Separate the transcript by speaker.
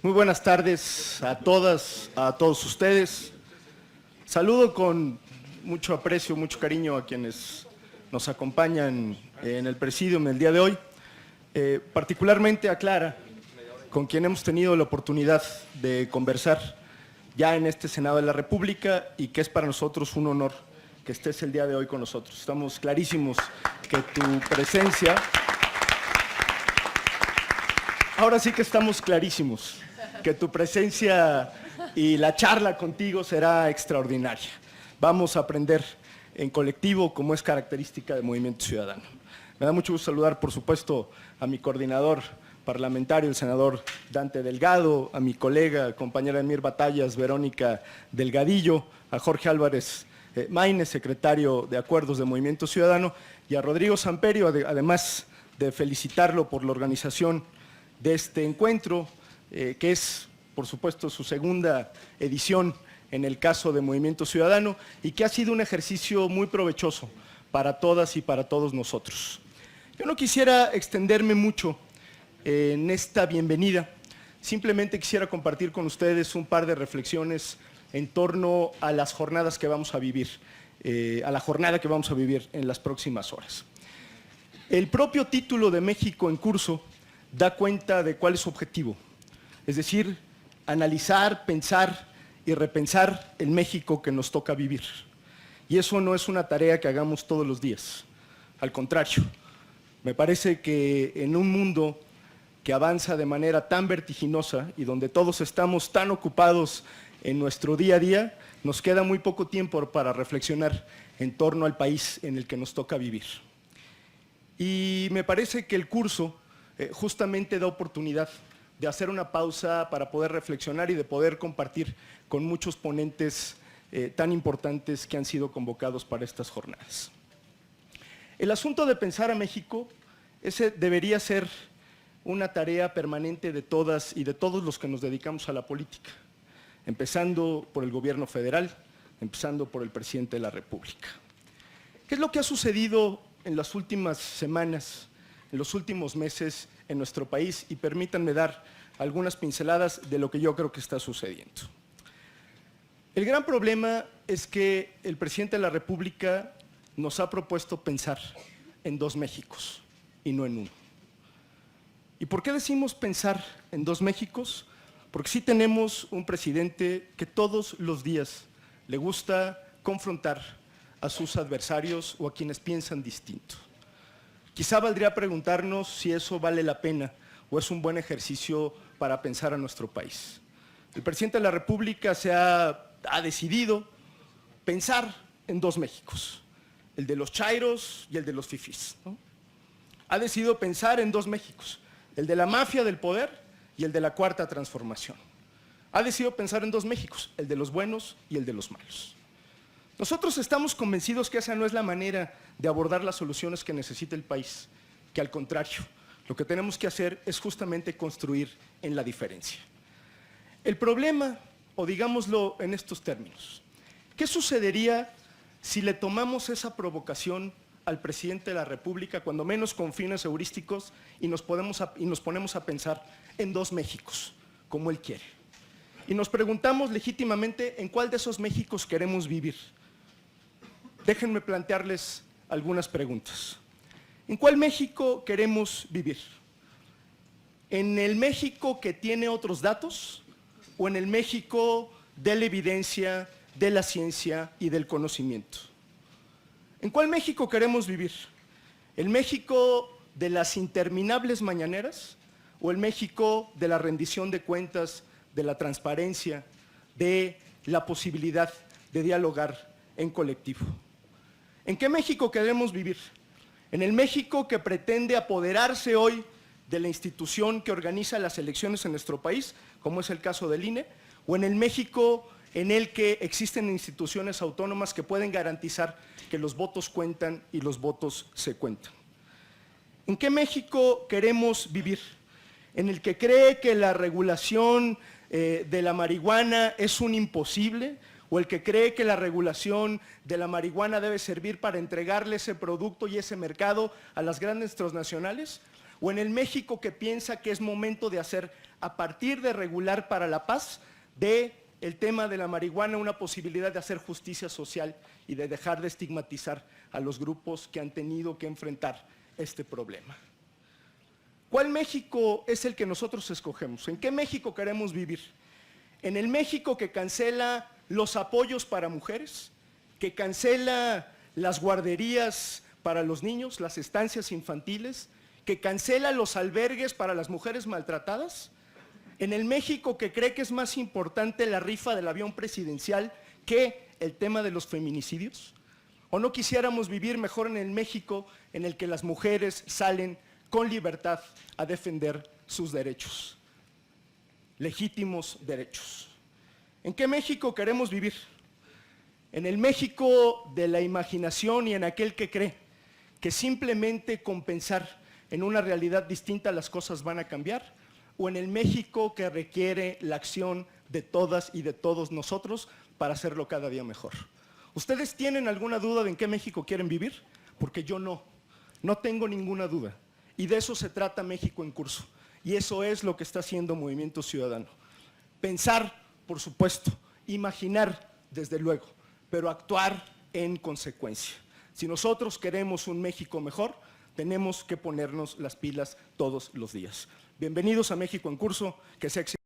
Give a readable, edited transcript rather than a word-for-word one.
Speaker 1: Muy buenas tardes a todas, a todos ustedes. Saludo con mucho aprecio, mucho cariño a quienes nos acompañan en el Presidium el día de hoy, particularmente a Clara, con quien hemos tenido la oportunidad de conversar ya en este Senado de la República y que es para nosotros un honor que estés el día de hoy con nosotros. Estamos clarísimos que tu presencia... Ahora sí que estamos clarísimos que tu presencia y la charla contigo será extraordinaria. Vamos a aprender en colectivo, como es característica del Movimiento Ciudadano. Me da mucho gusto saludar, por supuesto, a mi coordinador parlamentario, el senador Dante Delgado, a mi colega, compañera de Mir Batallas, Verónica Delgadillo, a Jorge Álvarez Maínez, secretario de Acuerdos del Movimiento Ciudadano, y a Rodrigo Samperio, además de felicitarlo por la organización de este encuentro, que es, por supuesto, su segunda edición en el caso de Movimiento Ciudadano y que ha sido un ejercicio muy provechoso para todas y para todos nosotros. Yo no quisiera extenderme mucho en esta bienvenida, simplemente quisiera compartir con ustedes un par de reflexiones en torno a las jornadas que vamos a vivir, a la jornada que vamos a vivir en las próximas horas. El propio título de México en curso da cuenta de cuál es su objetivo, es decir, analizar, pensar y repensar el México que nos toca vivir. Y eso no es una tarea que hagamos todos los días, al contrario, me parece que en un mundo que avanza de manera tan vertiginosa y donde todos estamos tan ocupados en nuestro día a día, nos queda muy poco tiempo para reflexionar en torno al país en el que nos toca vivir. Y me parece que el curso justamente da oportunidad de hacer una pausa para poder reflexionar y de poder compartir con muchos ponentes tan importantes que han sido convocados para estas jornadas. El asunto de pensar a México, ese debería ser una tarea permanente de todas y de todos los que nos dedicamos a la política, empezando por el gobierno federal, empezando por el presidente de la República. ¿Qué es lo que ha sucedido en las últimas semanas, en los últimos meses en nuestro país? Y permítanme dar algunas pinceladas de lo que yo creo que está sucediendo. El gran problema es que el presidente de la República nos ha propuesto pensar en dos Méxicos y no en uno. ¿Y por qué decimos pensar en dos Méxicos? Porque sí tenemos un presidente que todos los días le gusta confrontar a sus adversarios o a quienes piensan distinto. Quizá valdría preguntarnos si eso vale la pena o es un buen ejercicio para pensar a nuestro país. El presidente de la República ha decidido pensar en dos Méxicos, el de los chairos y el de los fifís, ¿no? Ha decidido pensar en dos Méxicos, el de la mafia del poder y el de la cuarta transformación. Ha decidido pensar en dos Méxicos, el de los buenos y el de los malos. Nosotros estamos convencidos que esa no es la manera de abordar las soluciones que necesita el país, que al contrario, lo que tenemos que hacer es justamente construir en la diferencia. El problema, o digámoslo en estos términos, ¿qué sucedería si le tomamos esa provocación al presidente de la República, cuando menos con fines heurísticos, y nos ponemos a pensar en dos Méxicos, como él quiere? Y nos preguntamos legítimamente en cuál de esos Méxicos queremos vivir. Déjenme plantearles algunas preguntas. ¿En cuál México queremos vivir? ¿En el México que tiene otros datos o en el México de la evidencia, de la ciencia y del conocimiento? ¿En cuál México queremos vivir? ¿El México de las interminables mañaneras o el México de la rendición de cuentas, de la transparencia, de la posibilidad de dialogar en colectivo? ¿En qué México queremos vivir? ¿En el México que pretende apoderarse hoy de la institución que organiza las elecciones en nuestro país, como es el caso del INE, o en el México en el que existen instituciones autónomas que pueden garantizar que los votos cuentan y los votos se cuentan? ¿En qué México queremos vivir? ¿En el que cree que la regulación de la marihuana es un imposible? ¿O el que cree que la regulación de la marihuana debe servir para entregarle ese producto y ese mercado a las grandes transnacionales? ¿O en el México que piensa que es momento de hacer a partir de regular para la paz, de el tema de la marihuana una posibilidad de hacer justicia social y de dejar de estigmatizar a los grupos que han tenido que enfrentar este problema. ¿Cuál México es el que nosotros escogemos? ¿En qué México queremos vivir? ¿En el México que cancela los apoyos para mujeres? ¿Que cancela las guarderías para los niños, las estancias infantiles? ¿Que cancela los albergues para las mujeres maltratadas? ¿En el México que cree que es más importante la rifa del avión presidencial que el tema de los feminicidios? ¿O no quisiéramos vivir mejor en el México en el que las mujeres salen con libertad a defender sus derechos, legítimos derechos? ¿En qué México queremos vivir? ¿En el México de la imaginación y en aquel que cree que simplemente con pensar en una realidad distinta las cosas van a cambiar? ¿O en el México que requiere la acción de todas y de todos nosotros para hacerlo cada día mejor? ¿Ustedes tienen alguna duda de en qué México quieren vivir? Porque yo no tengo ninguna duda. Y de eso se trata México en Curso. Y eso es lo que está haciendo Movimiento Ciudadano. Pensar, por supuesto, imaginar, desde luego, pero actuar en consecuencia. Si nosotros queremos un México mejor, tenemos que ponernos las pilas todos los días. Bienvenidos a México en Curso, que sea exitoso.